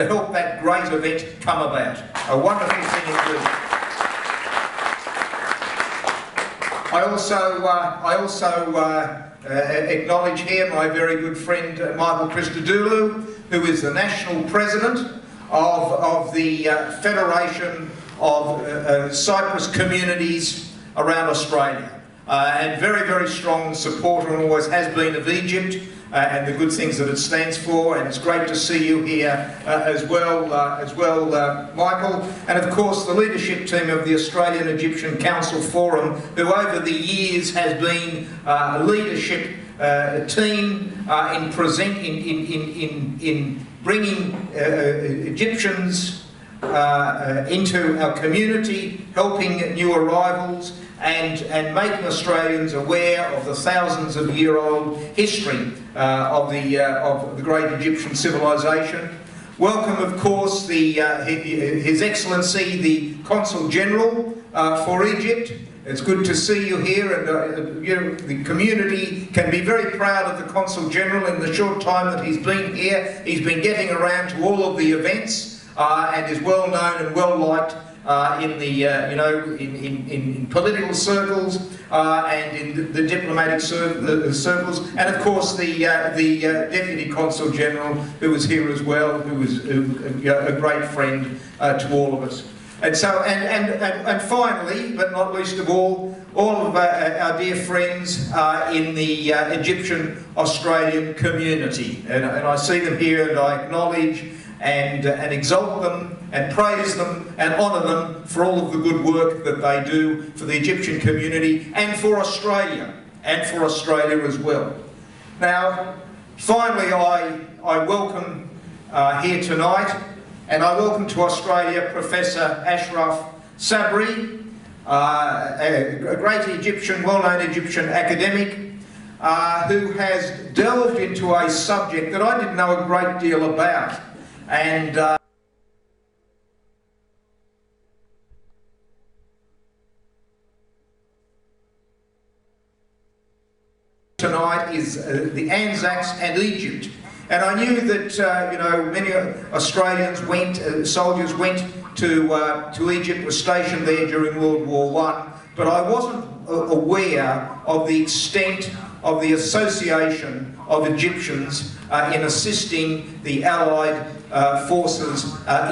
to help that great event come about. A wonderful thing indeed. I also acknowledge here my very good friend Michael Christodoulou, who is the National President of the Federation of Cyprus Communities around Australia. And very, very strong supporter, and always has been, of Egypt and the good things that it stands for. And it's great to see you here as well, Michael. And of course, the leadership team of the Australian Egyptian Council Forum, who over the years has been a leadership team in bringing Egyptians into our community, helping new arrivals, and making Australians aware of the thousands-of-year-old history of the great Egyptian civilization. Welcome, of course, His Excellency, the Consul General for Egypt. It's good to see you here, and the community can be very proud of the Consul General. In the short time that he's been here, he's been getting around to all of the events and is well known and well liked in the in political circles and in the diplomatic circles, and of course the Deputy Consul General, who is here as well, who is a great friend to all of us. And so, and finally, but not least of all of our dear friends in the Egyptian Australian community, and I see them here, and I acknowledge and exalt them and praise them and honour them for all of the good work that they do for the Egyptian community and for Australia as well. Now, finally, I welcome here tonight, and I welcome to Australia Professor Ashraf SABRI, a great Egyptian, well-known Egyptian academic, who has delved into a subject that I didn't know a great deal about. And tonight is the ANZACs and Egypt. And I knew that many Australians soldiers went to Egypt, were stationed there during World War I, but I wasn't aware of the extent of the association of Egyptians in assisting the Allied forces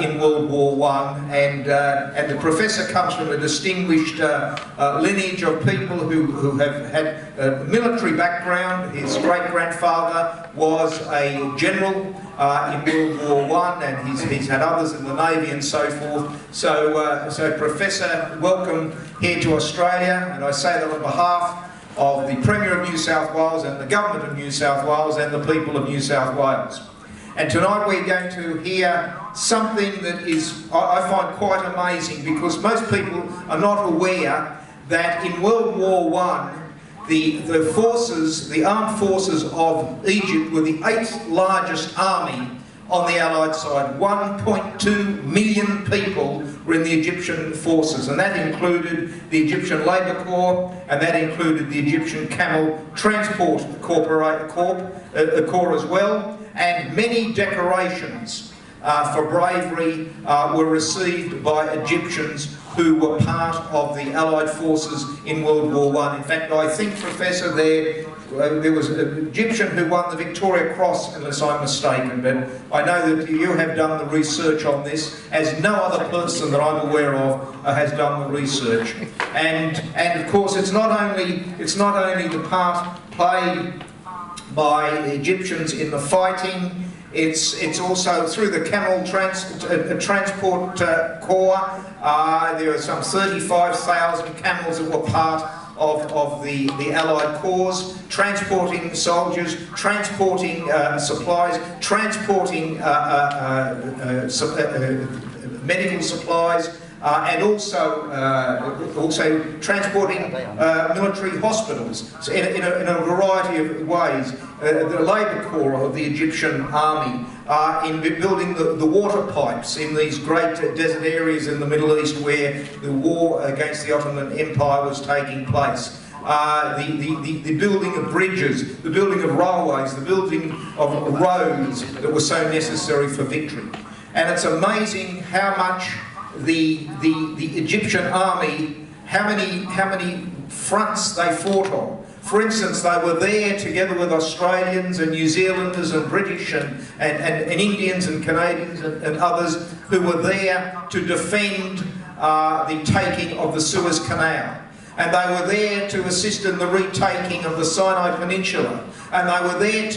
in World War I, and the professor comes from a distinguished lineage of people who have had a military background. His great-grandfather was a general in World War I, and he's had others in the Navy and so forth. So Professor, welcome here to Australia, and I say that on behalf of the Premier of New South Wales and the Government of New South Wales and the people of New South Wales. And tonight we're going to hear something that is, I find, quite amazing, because most people are not aware that in World War I, the armed forces of Egypt were the 8th largest army on the Allied side. 1.2 million people were in the Egyptian forces, and that included the Egyptian Labour Corps, and that included the Egyptian Camel Transport Corps as well, and many decorations for bravery were received by Egyptians who were part of the Allied forces in World War I. In fact, I think, Professor, there was an Egyptian who won the Victoria Cross, unless I'm mistaken, but I know that you have done the research on this, as no other person that I'm aware of has done the research. And of course, it's not only the part played by the Egyptians in the fighting, it's also through the Camel Transport Corps. There are some 35,000 camels that were part of the Allied corps, transporting soldiers, transporting supplies, transporting medical supplies, and also transporting military hospitals in a variety of ways. The Labour Corps of the Egyptian army in building the water pipes in these great desert areas in the Middle East where the war against the Ottoman Empire was taking place. The building of bridges, the building of railways, the building of roads that were so necessary for victory. And it's amazing how much the Egyptian army, how many fronts they fought on. For instance, they were there together with Australians and New Zealanders and British and Indians and Canadians and others who were there to defend the taking of the Suez Canal. And they were there to assist in the retaking of the Sinai Peninsula. And they were there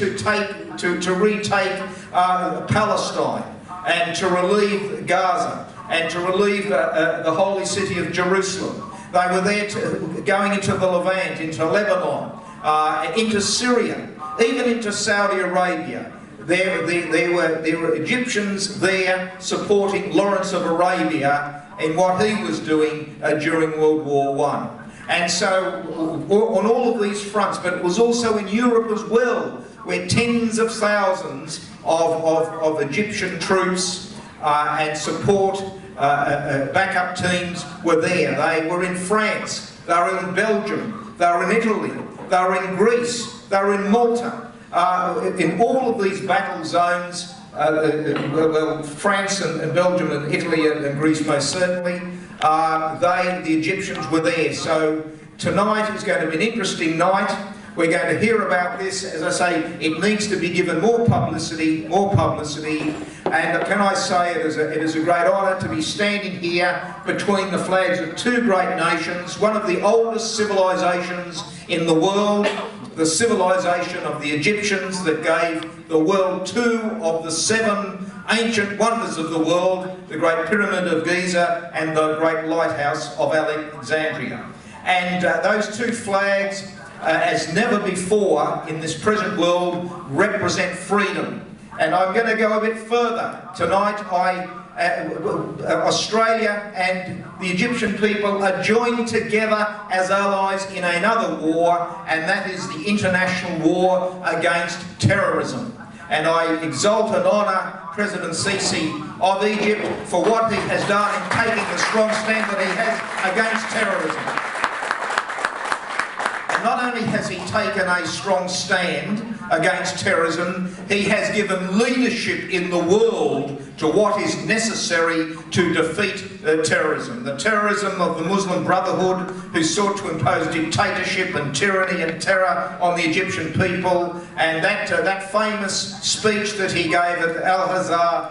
to retake Palestine and to relieve Gaza and to relieve the holy city of Jerusalem. They were there going into the Levant, into Lebanon, into Syria, even into Saudi Arabia. There were Egyptians there supporting Lawrence of Arabia in what he was doing during World War I. And so, on all of these fronts, but it was also in Europe as well, where tens of thousands of Egyptian troops and support backup teams were there. They were in France, they were in Belgium, they were in Italy, they were in Greece, they were in Malta. In all of these battle zones, well, France and Belgium and Italy and Greece most certainly, the Egyptians were there. So tonight is going to be an interesting night. We're going to hear about this. As I say, it needs to be given more publicity, and can I say it is a great honour to be standing here between the flags of two great nations, one of the oldest civilisations in the world, the civilization of the Egyptians that gave the world two of the seven ancient wonders of the world, the Great Pyramid of Giza and the Great Lighthouse of Alexandria. And those two flags, as never before in this present world, represent freedom. And I'm going to go a bit further. Tonight, Australia and the Egyptian people are joined together as allies in another war, and that is the international war against terrorism. And I exalt and honour President SISI of Egypt for what he has done in taking the strong stand that he has against terrorism. Not only has he taken a strong stand against terrorism, he has given leadership in the world to what is necessary to defeat terrorism. The terrorism of the Muslim Brotherhood, who sought to impose dictatorship and tyranny and terror on the Egyptian people, and that famous speech that he gave at Al-Azhar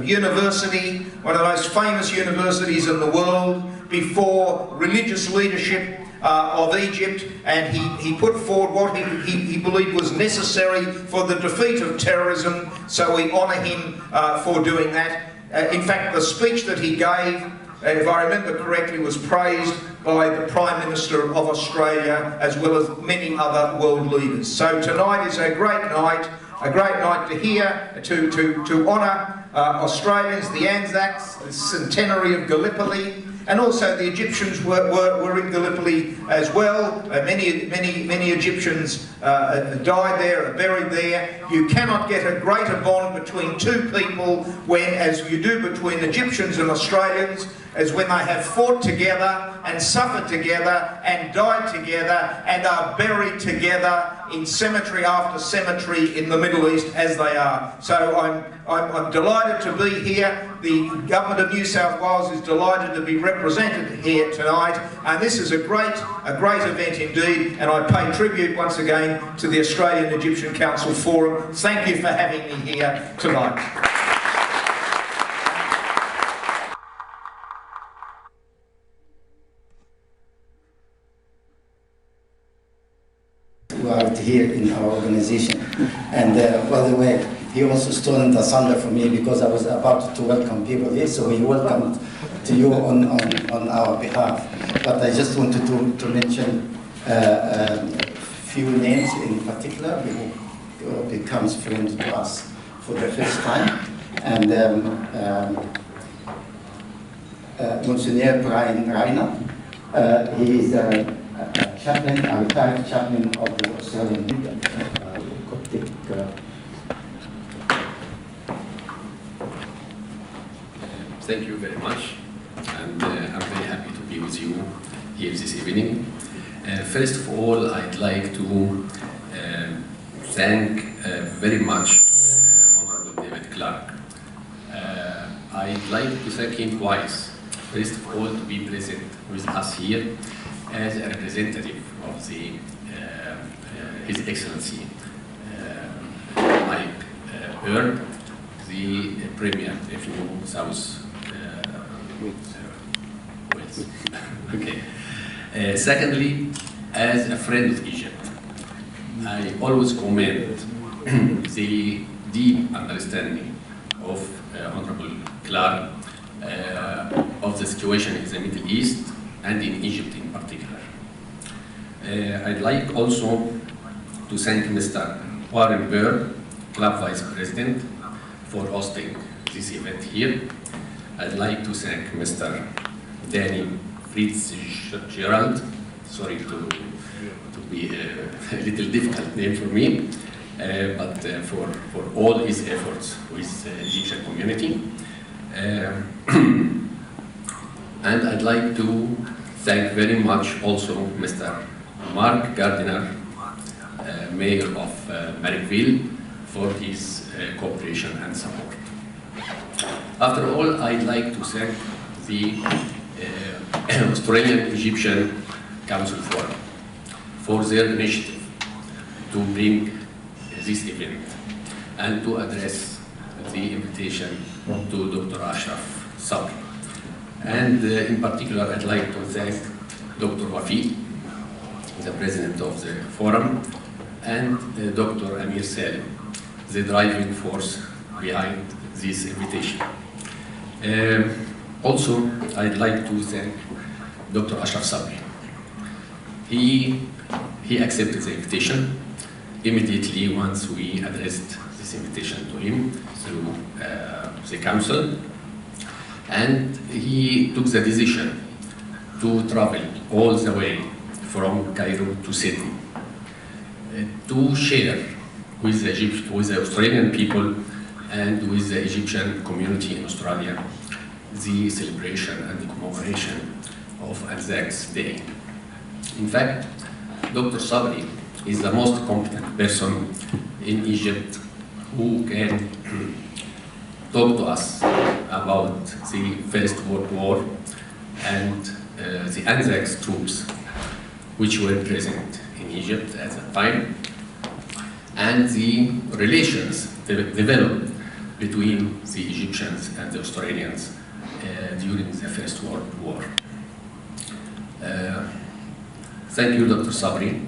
University, one of the most famous universities in the world, before religious leadership of Egypt, and he put forward what he believed was necessary for the defeat of terrorism, so we honour him for doing that. In fact, the speech that he gave, if I remember correctly, was praised by the Prime Minister of Australia as well as many other world leaders. So tonight is a great night to hear, to honour Australians, the ANZACs, the centenary of Gallipoli. And also the Egyptians were in Gallipoli as well. Many Egyptians died there, are buried there. You cannot get a greater bond between two people as you do between Egyptians and Australians, as when they have fought together and suffered together and died together and are buried together in cemetery after cemetery in the Middle East as they are. So I'm delighted to be here. The Government of New South Wales is delighted to be represented here tonight, and this is a great event indeed, and I pay tribute once again to the Australian Egyptian Council Forum. Thank you for having me here tonight. Out here in our organization, and by the way, he also stolen the thunder from me because I was about to welcome people here, so he welcomed to you on our behalf. But I just wanted to mention a few names in particular who becomes friends to us for the first time, and Monsignor Brian Reiner, he is chaplain, a retired chaplain of the Australian Coptic. Thank you very much, and I'm very happy to be with you here this evening. First of all, I'd like to thank very much Honorable David Clark I'd like to thank him twice. First of all, to be present with us here as a representative of the His Excellency Mike Byrne, the Premier of New South Wales. Okay. Secondly, as a friend of Egypt, I always commend the deep understanding of Honorable Clark of the situation in the Middle East and in Egypt in particular. I'd like also to thank Mr. Warren Burr, Club Vice President, for hosting this event here. I'd like to thank Mr. Danny Fitzgerald, sorry to be a little difficult name for me, but for all his efforts with the Egyptian community. And I'd like to thank very much also Mr. Mark Gardiner, Mayor of Marrickville, for his cooperation and support. After all, I'd like to thank the Australian Egyptian Council Forum for their initiative to bring this event and to address the invitation to Dr. Ashraf SABRI. And in particular, I'd like to thank Dr. Wafi, the president of the forum, and Dr. Amir Salim, the driving force behind this invitation. Also, I'd like to thank Dr. Ashraf SABRI. He accepted the invitation immediately once we addressed this invitation to him through the council, and he took the decision to travel all the way from Cairo to Sydney to share with the Australian people and with the Egyptian community in Australia the celebration and the commemoration of ANZAC's Day. In fact, Dr. Sabri is the most competent person in Egypt who can talk to us about the First World War and the ANZAC's troops which were present in Egypt at that time, and the relations developed between the Egyptians and the Australians during the First World War. Thank you, Dr. Sabri,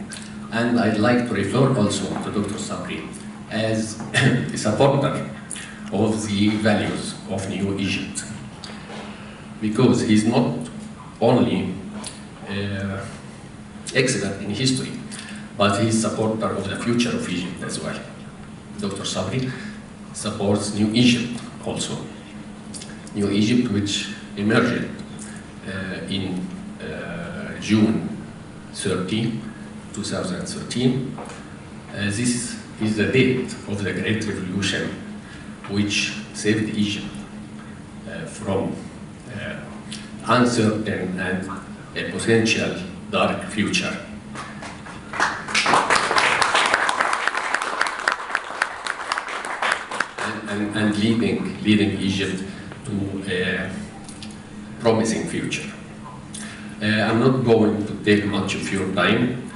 and I'd like to refer also to Dr. Sabri as a supporter of the values of New Egypt, because he's not only excellent in history, but he's a supporter of the future of Egypt as well. Dr. Sabri supports New Egypt also. New Egypt, which emerged in June 30, 2013. This is the date of the Great Revolution, which saved Egypt from uncertain and a potential dark future. And leading Egypt to a promising future. I'm not going to take much of your time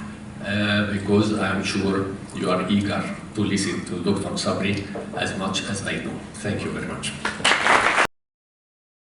because I'm sure you are eager to listen to Dr. Sabri as much as I do. Thank you very much.